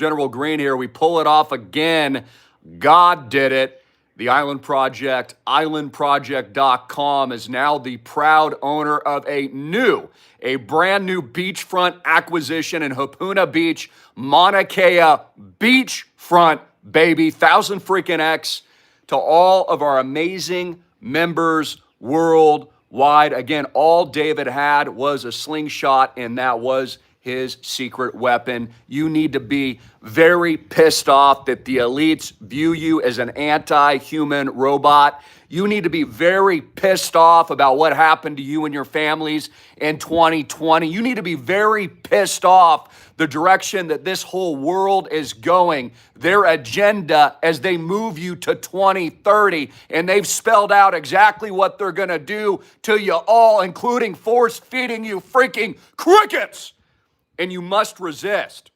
General Greene here. We pull it off again. God did it. The Island Project, islandproject.com, is now the proud owner of a brand new beachfront acquisition in Hapuna Beach, Mauna Kea beachfront, baby. 1,000 freaking X to all of our amazing members worldwide. Again, all David had was a slingshot, and that was his secret weapon. You need to be very pissed off that the elites view you as an anti-human robot. You need to be very pissed off about what happened to you and your families in 2020. You need to be very pissed off the direction that this whole world is going, their agenda as they move you to 2030. And they've spelled out exactly what they're gonna do to you all, including force feeding you freaking crickets. And you must resist.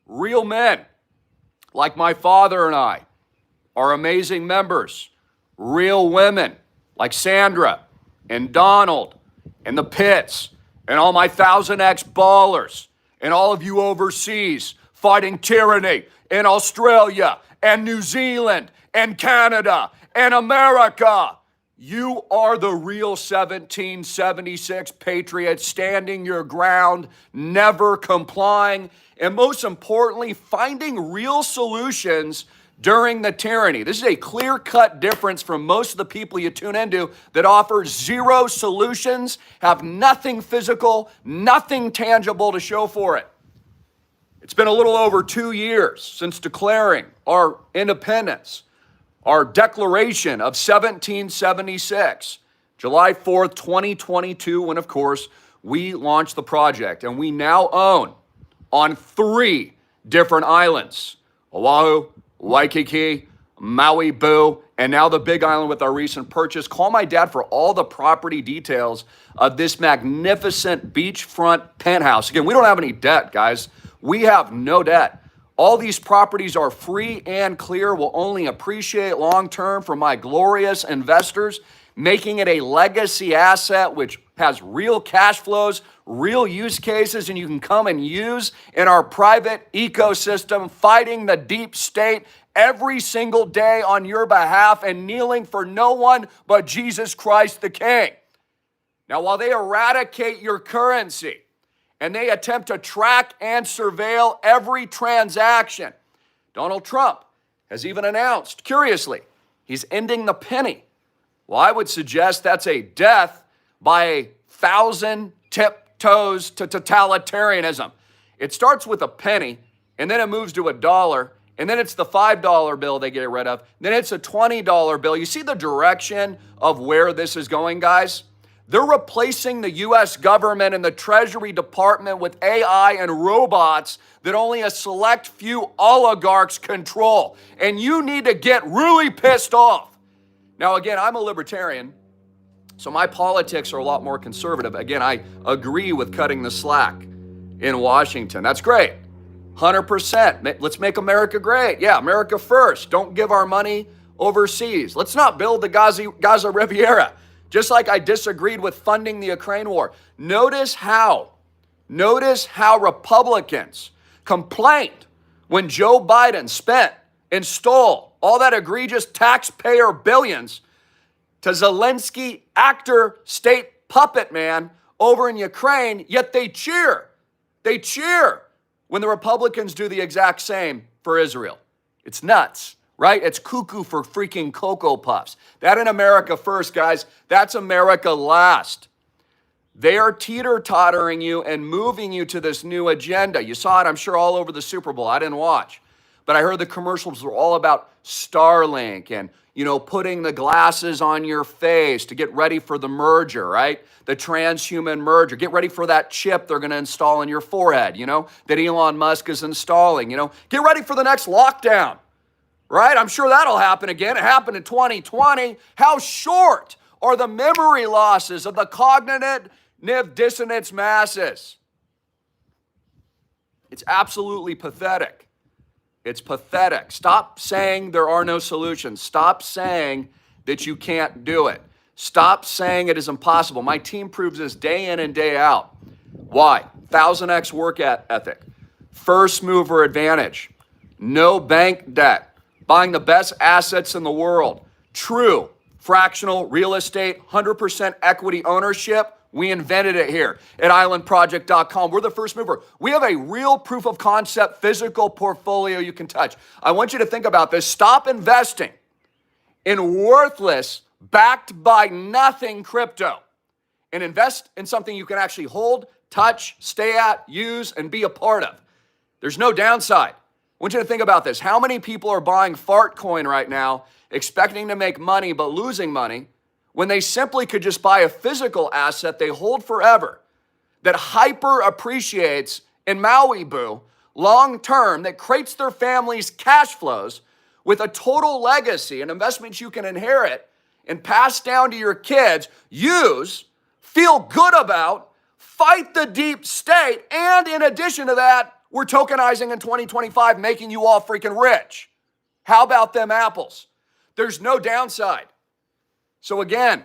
Real men, like my father and I, are amazing members. Real women, like Sandra and Donald and the Pitts and all my 1,000X ballers and all of you overseas fighting tyranny in Australia and New Zealand and Canada and America. You are the real 1776 patriots, standing your ground, never complying, and most importantly, finding real solutions during the tyranny. This is a clear-cut difference from most of the people you tune into that offer zero solutions, have nothing physical, nothing tangible to show for it. It's been a little over 2 years since declaring our independence. Our declaration of 1776, July 4th, 2022, when, of course, we launched the project. And we now own on 3 different islands, Oahu, Waikiki, Maui, Boo, and now the Big Island with our recent purchase. Call my dad for all the property details of this magnificent beachfront penthouse. Again, we don't have any debt, guys. We have no debt. All these properties are free and clear, will only appreciate long-term for my glorious investors, making it a legacy asset which has real cash flows, real use cases, and you can come and use in our private ecosystem, fighting the deep state every single day on your behalf and kneeling for no one but Jesus Christ the King. Now, while they eradicate your currency, and they attempt to track and surveil every transaction, Donald Trump has even announced, curiously, he's ending the penny. Well, I would suggest that's a death by 1,000 tiptoes to totalitarianism. It starts with a penny, and then it moves to $1, and then it's the $5 bill they get rid of, then it's a $20 bill. You see the direction of where this is going, guys? They're replacing the U.S. government and the Treasury Department with AI and robots that only a select few oligarchs control. And you need to get really pissed off. Now, again, I'm a libertarian, so my politics are a lot more conservative. Again, I agree with cutting the slack in Washington. That's great. 100%. Let's make America great. Yeah, America first. Don't give our money overseas. Let's not build the Gaza Riviera. Just like I disagreed with funding the Ukraine war. Notice how Republicans complained when Joe Biden spent and stole all that egregious taxpayer billions to Zelensky, actor, state puppet man over in Ukraine, yet they cheer. They cheer when the Republicans do the exact same for Israel. It's nuts. Right? It's cuckoo for freaking Cocoa Puffs. That in America first, guys. That's America last. They are teeter-tottering you and moving you to this new agenda. You saw it, I'm sure, all over the Super Bowl. I didn't watch. But I heard the commercials were all about Starlink and, putting the glasses on your face to get ready for the merger, right? The transhuman merger. Get ready for that chip they're going to install in your forehead, that Elon Musk is installing, Get ready for the next lockdown. Right? I'm sure that'll happen again. It happened in 2020. How short are the memory losses of the cognitive dissonance masses? It's absolutely pathetic. It's pathetic. Stop saying there are no solutions. Stop saying that you can't do it. Stop saying it is impossible. My team proves this day in and day out. Why? 1,000X work ethic. first mover advantage, no bank debt, buying the best assets in the world, true fractional real estate, 100% equity ownership. We invented it here at islandproject.com. We're the first mover. We have a real proof of concept physical portfolio you can touch. I want you to think about this. Stop investing in worthless, backed by nothing crypto, and invest in something you can actually hold, touch, stay at, use, and be a part of. There's no downside. I want you to think about this. How many people are buying fart coin right now, expecting to make money but losing money, when they simply could just buy a physical asset they hold forever that hyper appreciates in Malibu long term, that creates their family's cash flows with a total legacy and investments you can inherit and pass down to your kids, use, feel good about, fight the deep state, and in addition to that, we're tokenizing in 2025, making you all freaking rich. How about them apples? There's no downside. So again,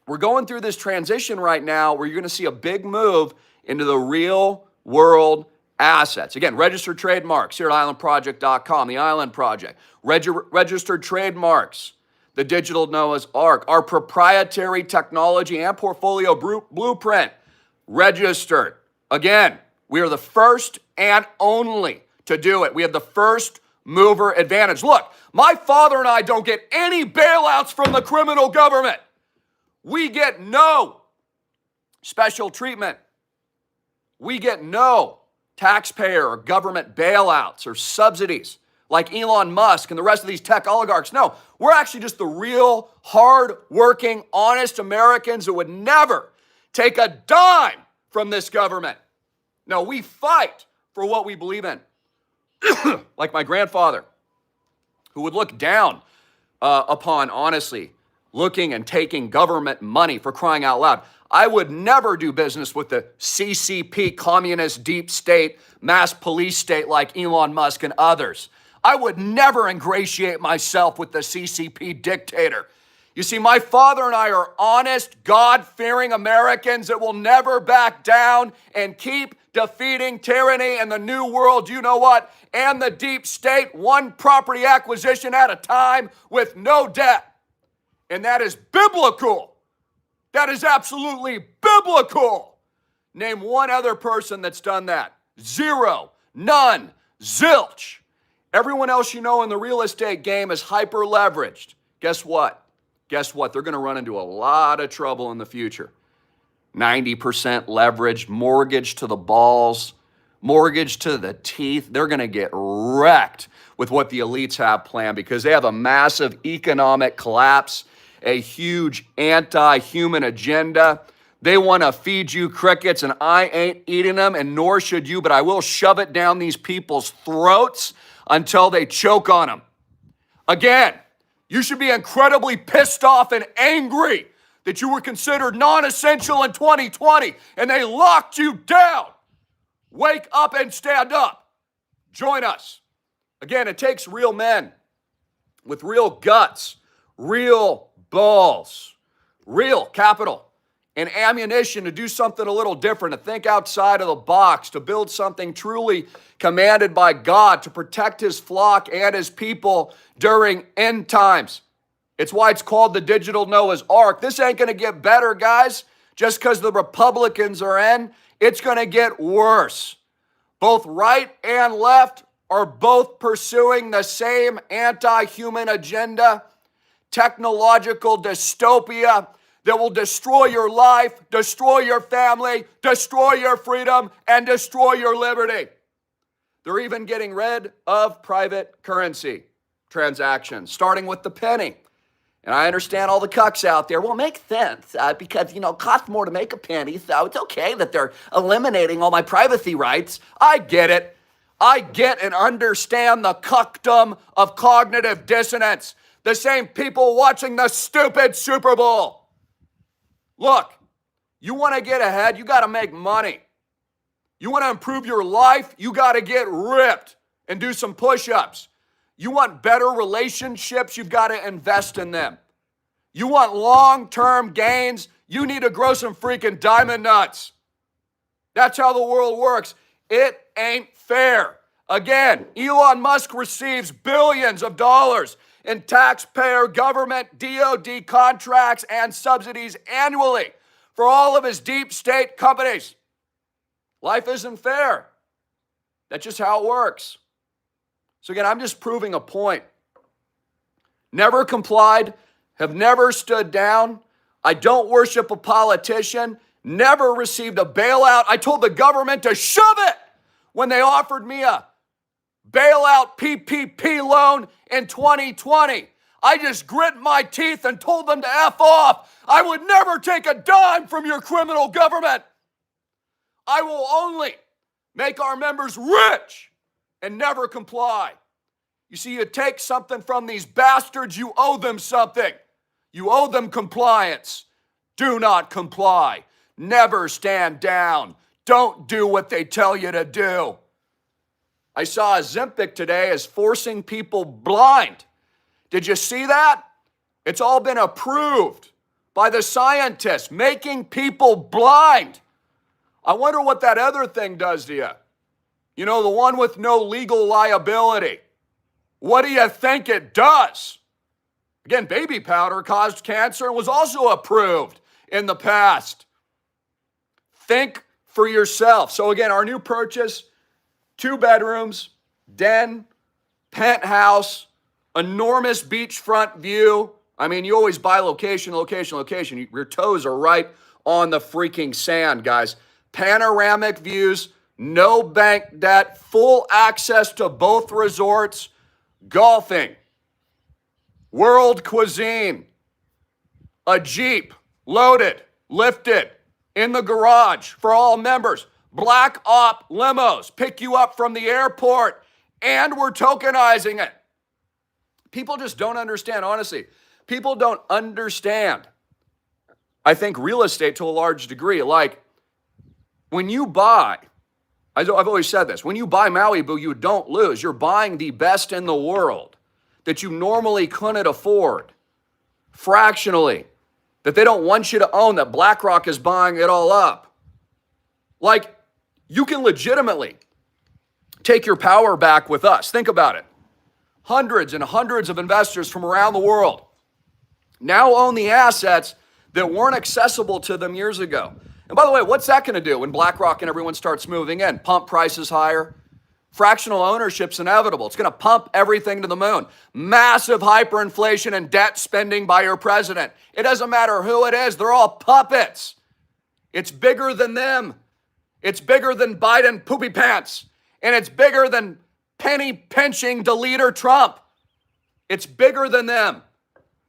we're going through this transition right now where you're going to see a big move into the real world assets. Again, registered trademarks here at islandproject.com, the Island Project. Registered trademarks, the digital Noah's Ark, our proprietary technology and portfolio blueprint, registered. Again, we are the first and only to do it. We have the first mover advantage. Look, my father and I don't get any bailouts from the criminal government. We get no special treatment. We get no taxpayer or government bailouts or subsidies like Elon Musk and the rest of these tech oligarchs. No, we're actually just the real, hard-working, honest Americans who would never take a dime from this government. No, we fight for what we believe in. Like my grandfather, who would look down upon, honestly, looking and taking government money, for crying out loud. I would never do business with the CCP, communist deep state, mass police state like Elon Musk and others. I would never ingratiate myself with the CCP dictator. You see, my father and I are honest, God-fearing Americans that will never back down and keep defeating tyranny and the new world, you know what, and the deep state, one property acquisition at a time with no debt. And that is biblical. That is absolutely biblical. Name one other person that's done that. Zero, none, zilch. Everyone else you know in the real estate game is hyper leveraged. Guess what? Guess what? They're going to run into a lot of trouble in the future. 90% leverage, mortgage to the balls, mortgage to the teeth. They're going to get wrecked with what the elites have planned because they have a massive economic collapse, a huge anti-human agenda. They want to feed you crickets, and I ain't eating them, and nor should you, but I will shove it down these people's throats until they choke on them. Again, you should be incredibly pissed off and angry that you were considered non-essential in 2020 and they locked you down. Wake up and stand up. Join us. Again, it takes real men with real guts, real balls, real capital, and ammunition to do something a little different, to think outside of the box, to build something truly commanded by God to protect his flock and his people during end times. It's why it's called the digital Noah's Ark. This ain't going to get better, guys, just because the Republicans are in. It's going to get worse. Both right and left are both pursuing the same anti-human agenda, technological dystopia that will destroy your life, destroy your family, destroy your freedom, and destroy your liberty. They're even getting rid of private currency transactions, starting with the penny. And I understand all the cucks out there. Well, it makes sense because, it costs more to make a penny, so it's okay that they're eliminating all my privacy rights. I get it. I get and understand the cuckdom of cognitive dissonance. The same people watching the stupid Super Bowl. Look, you want to get ahead, you got to make money. You want to improve your life, you got to get ripped and do some push-ups. You want better relationships, you've got to invest in them. You want long-term gains, you need to grow some freaking diamond nuts. That's how the world works. It ain't fair. Again, Elon Musk receives billions of dollars in taxpayer, government, DOD contracts and subsidies annually for all of his deep state companies. Life isn't fair. That's just how it works. So again, I'm just proving a point. Never complied, have never stood down. I don't worship a politician, never received a bailout. I told the government to shove it when they offered me a bailout PPP loan in 2020. I just grit my teeth and told them to F off. I would never take a dime from your criminal government. I will only make our members rich and never comply. You see, you take something from these bastards, you owe them something. You owe them compliance. Do not comply. Never stand down. Don't do what they tell you to do. I saw Ozempic today as forcing people blind. Did you see that? It's all been approved by the scientists, making people blind. I wonder what that other thing does to you. You know, the one with no legal liability. What do you think it does? Again, baby powder caused cancer and was also approved in the past. Think for yourself. So again, our new purchase, 2 bedrooms, den, penthouse, enormous beachfront view. I mean, you always buy location, location, location. Your toes are right on the freaking sand, guys. Panoramic views, no bank debt, full access to both resorts, golfing, world cuisine, a Jeep, loaded, lifted, in the garage for all members, Black Op limos, pick you up from the airport, and we're tokenizing it. People just don't understand, honestly. People don't understand, I think, real estate to a large degree. Like, when you buy, I've always said this, when you buy Malibu, you don't lose. You're buying the best in the world that you normally couldn't afford, fractionally, that they don't want you to own, that BlackRock is buying it all up. Like, you can legitimately take your power back with us. Think about it. Hundreds and hundreds of investors from around the world now own the assets that weren't accessible to them years ago. And by the way, what's that going to do when BlackRock and everyone starts moving in? Pump prices higher? Fractional ownership's inevitable. It's going to pump everything to the moon. Massive hyperinflation and debt spending by your president. It doesn't matter who it is. They're all puppets. It's bigger than them. It's bigger than Biden poopy pants. And it's bigger than penny pinching deleter Trump. It's bigger than them.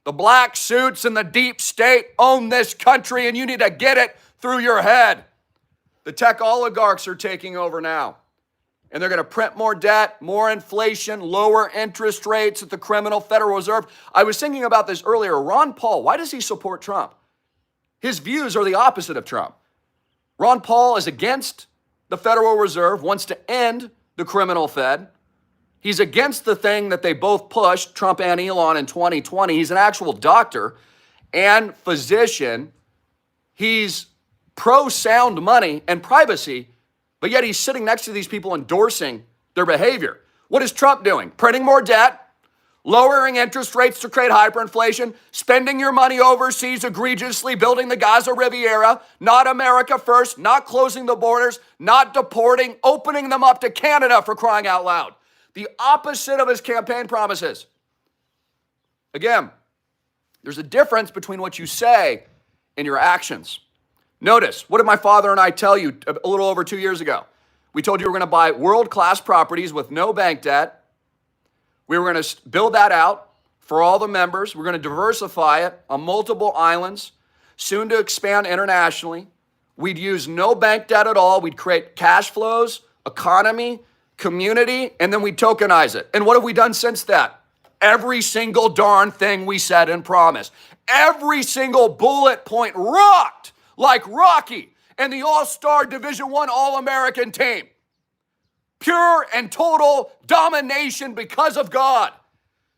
The black suits and the deep state own this country, and you need to get it through your head. The tech oligarchs are taking over now. And they're going to print more debt, more inflation, lower interest rates at the criminal Federal Reserve. I was thinking about this earlier. Ron Paul, why does he support Trump? His views are the opposite of Trump. Ron Paul is against the Federal Reserve, wants to end the criminal Fed. He's against the thing that they both pushed, Trump and Elon, in 2020. He's an actual doctor and physician. He's pro-sound money and privacy, but yet he's sitting next to these people endorsing their behavior. What is Trump doing? Printing more debt, lowering interest rates to create hyperinflation, spending your money overseas egregiously, building the Gaza Riviera, not America first, not closing the borders, not deporting, opening them up to Canada, for crying out loud. The opposite of his campaign promises. Again, there's a difference between what you say and your actions. Notice, what did my father and I tell you a little over 2 years ago? We told you we're going to buy world-class properties with no bank debt. We were going to build that out for all the members. We're going to diversify it on multiple islands, soon to expand internationally. We'd use no bank debt at all. We'd create cash flows, economy, community, and then we'd tokenize it. And what have we done since that? Every single darn thing we said and promised. Every single bullet point rocked like Rocky and the All-Star Division I All-American team. Pure and total domination because of God.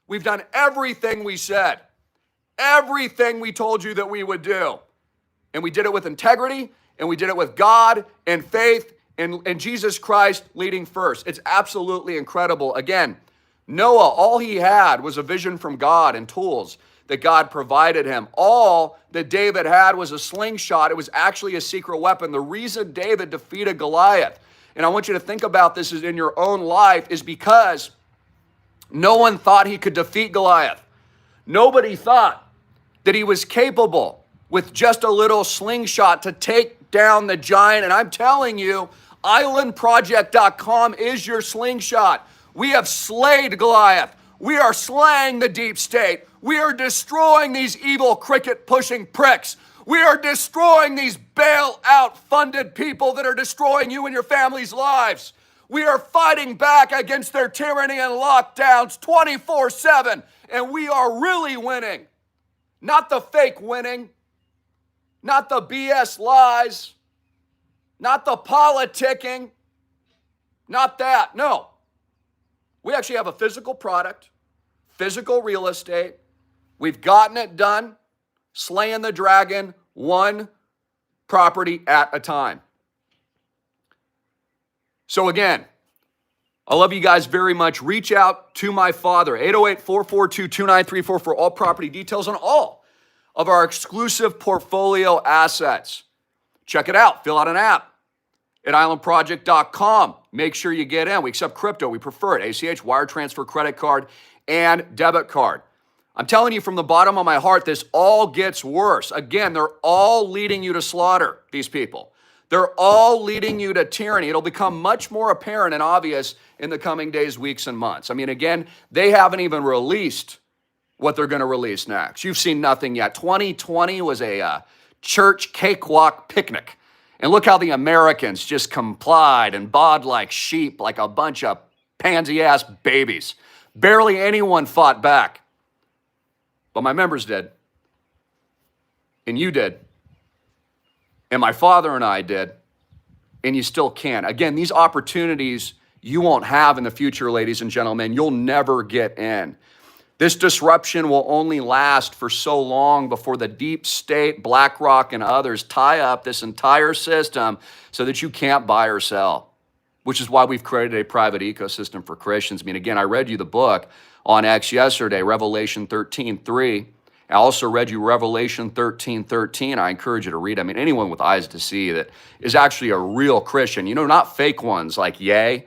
We've done everything we said. Everything we told you that we would do. And we did it with integrity, and we did it with God and faith and Jesus Christ leading first. It's absolutely incredible. Again, Noah, all he had was a vision from God and tools that God provided him. All that David had was a slingshot. It was actually a secret weapon. The reason David defeated Goliath, and I want you to think about this in your own life, is because no one thought he could defeat Goliath. Nobody thought that he was capable with just a little slingshot to take down the giant. And I'm telling you, islandproject.com is your slingshot. We have slayed Goliath. We are slaying the deep state. We are destroying these evil cricket-pushing pricks. We are destroying these bailout-funded people that are destroying you and your family's lives. We are fighting back against their tyranny and lockdowns 24/7, and we are really winning. Not the fake winning, not the BS lies, not the politicking, not that. No. We actually have a physical product, physical real estate. We've gotten it done, slaying the dragon one property at a time. So again, I love you guys very much. Reach out to my father, 808-442-2934 for all property details on all of our exclusive portfolio assets. Check it out. Fill out an app at islandproject.com. Make sure you get in. We accept crypto. We prefer it. ACH, wire transfer, credit card, and debit card. I'm telling you from the bottom of my heart, this all gets worse. Again, they're all leading you to slaughter, these people. They're all leading you to tyranny. It'll become much more apparent and obvious in the coming days, weeks, and months. I mean, again, they haven't even released what they're going to release next. You've seen nothing yet. 2020 was a church cakewalk picnic. And look how the Americans just complied and bawed like sheep, like a bunch of pansy-ass babies. Barely anyone fought back. But my members did. And you did. And my father and I did. And you still can. Again, these opportunities you won't have in the future, ladies and gentlemen. You'll never get in. This disruption will only last for so long before the deep state, BlackRock, and others tie up this entire system so that you can't buy or sell, which is why we've created a private ecosystem for Christians. I mean, again, I read you the book on X yesterday, Revelation 13:3. I also read you Revelation 13:13. I encourage you to read. I mean, anyone with eyes to see that is actually a real Christian, not fake ones like Ye,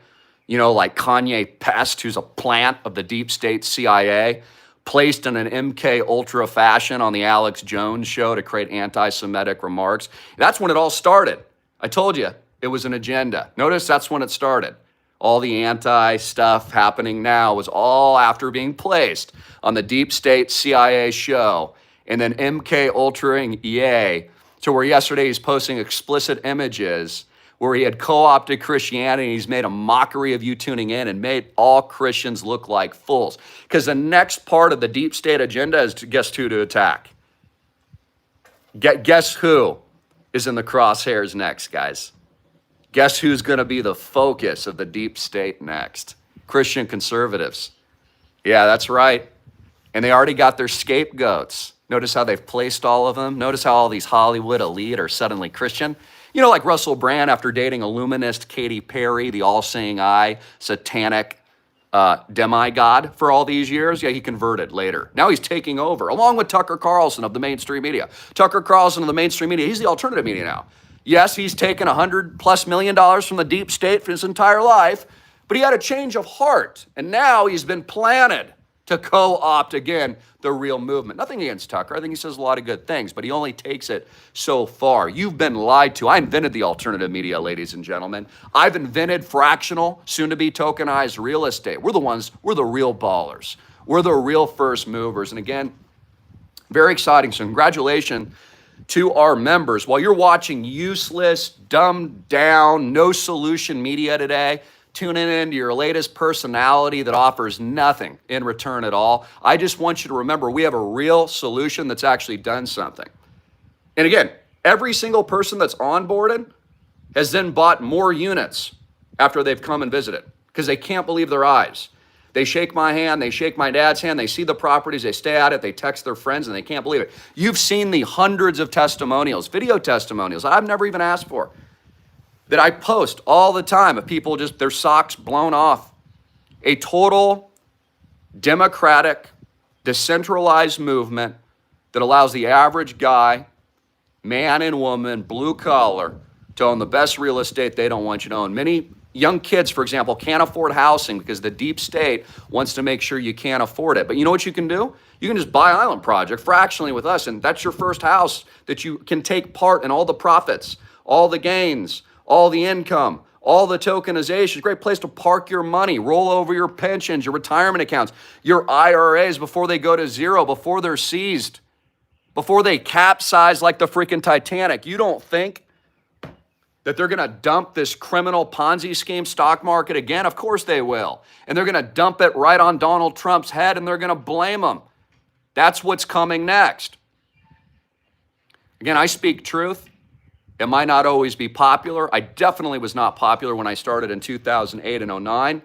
like Kanye Pest, who's a plant of the deep state CIA, placed in an MK Ultra fashion on the Alex Jones show to create anti-Semitic remarks. That's when it all started. I told you it was an agenda. Notice that's when it started. All the anti-stuff happening now was all after being placed on the deep state CIA show, and then MK Ultra-ing Ye, to where yesterday he's posting explicit images where he had co-opted Christianity. He's made a mockery of you tuning in and made all Christians look like fools. Because the next part of the deep state agenda is to guess who to attack. Guess who is in the crosshairs next, guys? Guess who's going to be the focus of the deep state next? Christian conservatives. Yeah, that's right. And they already got their scapegoats. Notice how they've placed all of them. Notice how all these Hollywood elite are suddenly Christian. Like Russell Brand after dating illuminist Katy Perry, the all-seeing eye, satanic demigod for all these years. Yeah, he converted later. Now he's taking over, along with Tucker Carlson of the mainstream media. Tucker Carlson of the mainstream media, he's the alternative media now. Yes, he's taken $100+ million from the deep state for his entire life, but he had a change of heart, and now he's been planted to co-opt, again, the real movement. Nothing against Tucker. I think he says a lot of good things, but he only takes it so far. You've been lied to. I invented the alternative media, ladies and gentlemen. I've invented fractional, soon-to-be tokenized real estate. We're the real ballers. We're the real first movers. And again, very exciting. So congratulations to our members. While you're watching useless, dumbed down, no solution media today, tuning into your latest personality that offers nothing in return at all, I just want you to remember we have a real solution that's actually done something. And again, every single person that's onboarded has then bought more units after they've come and visited because they can't believe their eyes. They shake my hand, they shake my dad's hand, they see the properties, they stay at it, they text their friends, and they can't believe it. You've seen the hundreds of testimonials, video testimonials I've never even asked for. that I post all the time of people just their socks blown off. A total democratic, decentralized movement that allows the average guy, man and woman, blue collar, to own the best real estate they don't want you to own. Many young kids, for example, can't afford housing because the deep state wants to make sure you can't afford it. But you know what you can do? You can just buy Island Project fractionally with us, and that's your first house that you can take part in all the profits, all the gains, all the income, all the tokenization. Great place to park your money, roll over your pensions, your retirement accounts, your IRAs before they go to zero, before they're seized, before they capsize like the freaking Titanic. You don't think that they're going to dump this criminal Ponzi scheme stock market again? Of course they will. And they're going to dump it right on Donald Trump's head, and they're going to blame him. That's what's coming next. Again, I speak truth. It might not always be popular. I definitely was not popular when I started in 2008 and 09.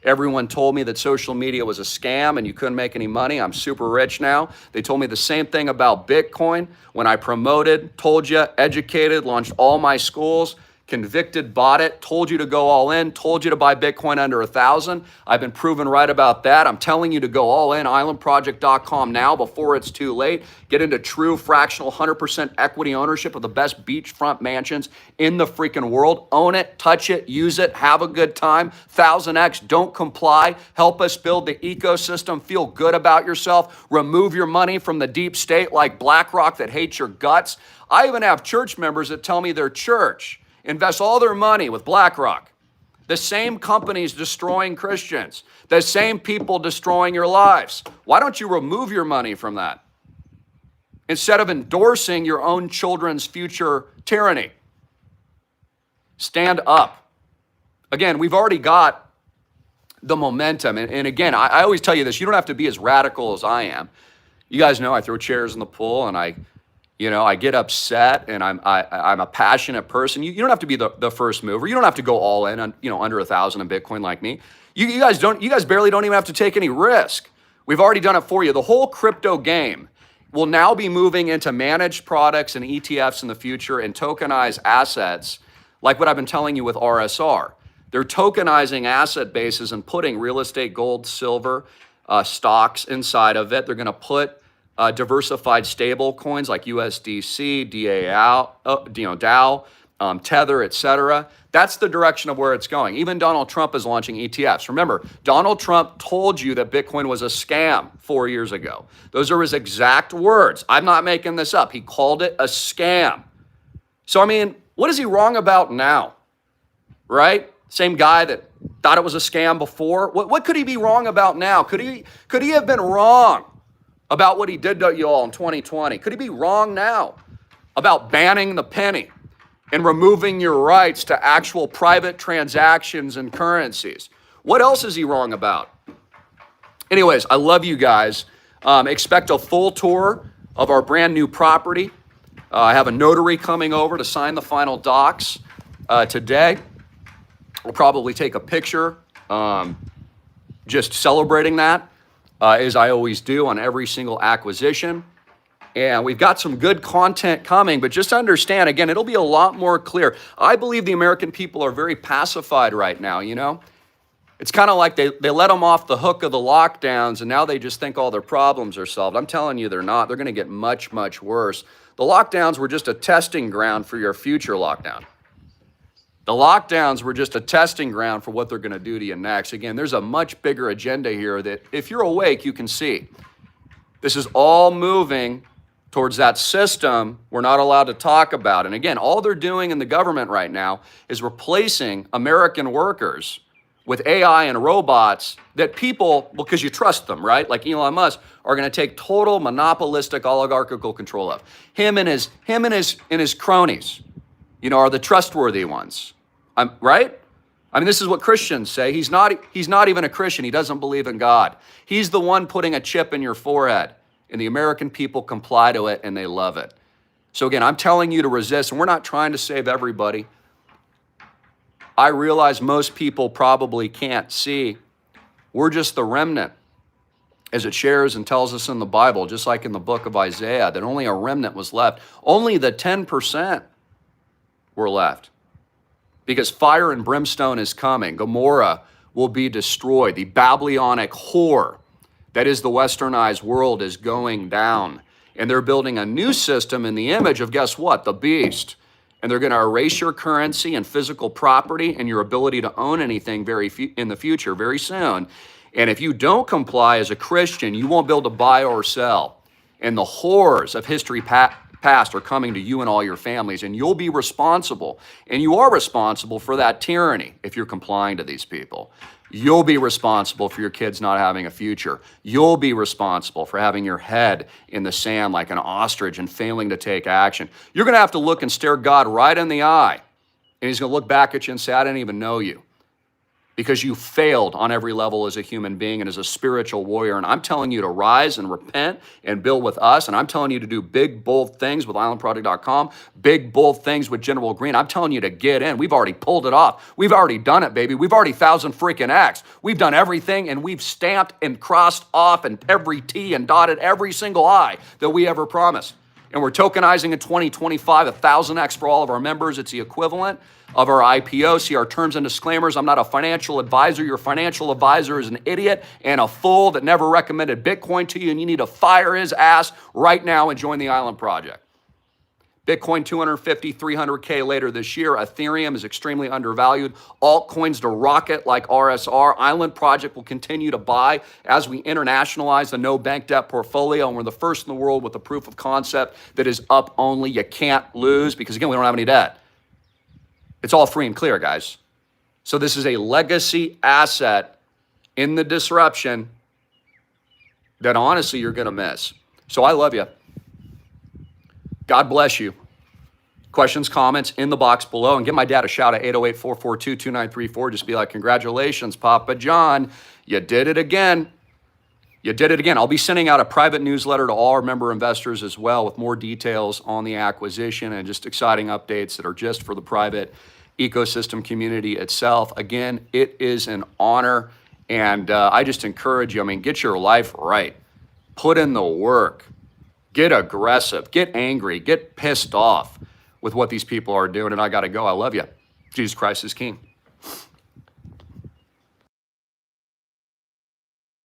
Everyone told me that social media was a scam and you couldn't make any money. I'm super rich now. They told me the same thing about Bitcoin when I promoted, told you, educated, launched all my schools, convicted, bought it, told you to go all in, told you to buy Bitcoin under 1,000. I've been proven right about that. I'm telling you to go all in, islandproject.com now before it's too late. Get into true fractional 100% equity ownership of the best beachfront mansions in the freaking world. Own it, touch it, use it, have a good time. 1000X, don't comply. Help us build the ecosystem. Feel good about yourself. Remove your money from the deep state like BlackRock that hates your guts. I even have church members that tell me their church invest all their money with BlackRock. The same companies destroying Christians, the same people destroying your lives. Why don't you remove your money from that instead of endorsing your own children's future tyranny? Stand up. Again, we've already got the momentum. And again, I always tell you this, you don't have to be as radical as I am. You guys know I throw chairs in the pool and I get upset, and I'm a passionate person. You don't have to be the first mover. You don't have to go all in on, under 1,000 in Bitcoin like me. You guys barely don't even have to take any risk. We've already done it for you. The whole crypto game will now be moving into managed products and ETFs in the future and tokenized assets, like what I've been telling you with RSR. They're tokenizing asset bases and putting real estate, gold, silver, stocks inside of it. They're going to put diversified stable coins like USDC, DAO, Tether, etc. That's the direction of where it's going. Even Donald Trump is launching ETFs. Remember, Donald Trump told you that Bitcoin was a scam 4 years ago. Those are his exact words. I'm not making this up. He called it a scam. So, what is he wrong about now? Right? Same guy that thought it was a scam before. What could he be wrong about now? Could he have been wrong about what he did to you all in 2020? Could he be wrong now about banning the penny and removing your rights to actual private transactions and currencies? What else is he wrong about? Anyways, I love you guys. Expect a full tour of our brand new property. I have a notary coming over to sign the final docs today. We'll probably take a picture just celebrating that. As I always do on every single acquisition. And we've got some good content coming, but just understand, again, it'll be a lot more clear. I believe the American people are very pacified right now, It's kind of like they let them off the hook of the lockdowns, and now they just think all their problems are solved. I'm telling you, they're not. They're going to get much, much worse. The lockdowns were just a testing ground for your future lockdown. The lockdowns were just a testing ground for what they're going to do to you next. Again, there's a much bigger agenda here that if you're awake, you can see. This is all moving towards that system we're not allowed to talk about. And again, all they're doing in the government right now is replacing American workers with AI and robots that people, because you trust them, right? Like Elon Musk, are going to take total monopolistic oligarchical control of. Him and his cronies, are the trustworthy ones. Right? This is what Christians say. He's not even a Christian. He doesn't believe in God. He's the one putting a chip in your forehead, and the American people comply to it, and they love it. So again, I'm telling you to resist, and we're not trying to save everybody. I realize most people probably can't see. We're just the remnant, as it shares and tells us in the Bible, just like in the book of Isaiah, that only a remnant was left. Only the 10% were left. because fire and brimstone is coming. Gomorrah will be destroyed. The Babylonic whore that is the westernized world is going down. And they're building a new system in the image of, guess what? The beast. And they're going to erase your currency and physical property and your ability to own anything in the future very soon. And if you don't comply as a Christian, you won't be able to buy or sell. And the horrors of history past are coming to you and all your families, and you'll be responsible. And you are responsible for that tyranny if you're complying to these people. You'll be responsible for your kids not having a future. You'll be responsible for having your head in the sand like an ostrich and failing to take action. You're going to have to look and stare God right in the eye, and he's going to look back at you and say, I didn't even know you, because you failed on every level as a human being and as a spiritual warrior. And I'm telling you to rise and repent and build with us. And I'm telling you to do big, bold things with islandproject.com, big, bold things with General Greene. I'm telling you to get in. We've already pulled it off. We've already done it, baby. We've already 1,000 freaking X. We've done everything, and we've stamped and crossed off and every T and dotted every single I that we ever promised. And we're tokenizing in 2025, 1,000X for all of our members. It's the equivalent of our IPO. See our terms and disclaimers. I'm not a financial advisor. Your financial advisor is an idiot and a fool that never recommended Bitcoin to you, and you need to fire his ass right now and join the Island Project. Bitcoin 250, 300K later this year. Ethereum is extremely undervalued. Altcoins to rocket like RSR. Island Project will continue to buy as we internationalize the no bank debt portfolio. And we're the first in the world with a proof of concept that is up only. You can't lose because, again, we don't have any debt. It's all free and clear, guys. So this is a legacy asset in the disruption that honestly you're going to miss. So I love you. God bless you. Questions, comments in the box below. And give my dad a shout at 808-442-2934. Just be like, congratulations, Papa John. You did it again. You did it again. I'll be sending out a private newsletter to all our member investors as well with more details on the acquisition and just exciting updates that are just for the private ecosystem community itself. Again, it is an honor. And I just encourage you, get your life right. Put in the work. Get aggressive, get angry, get pissed off with what these people are doing. And I got to go. I love you. Jesus Christ is King.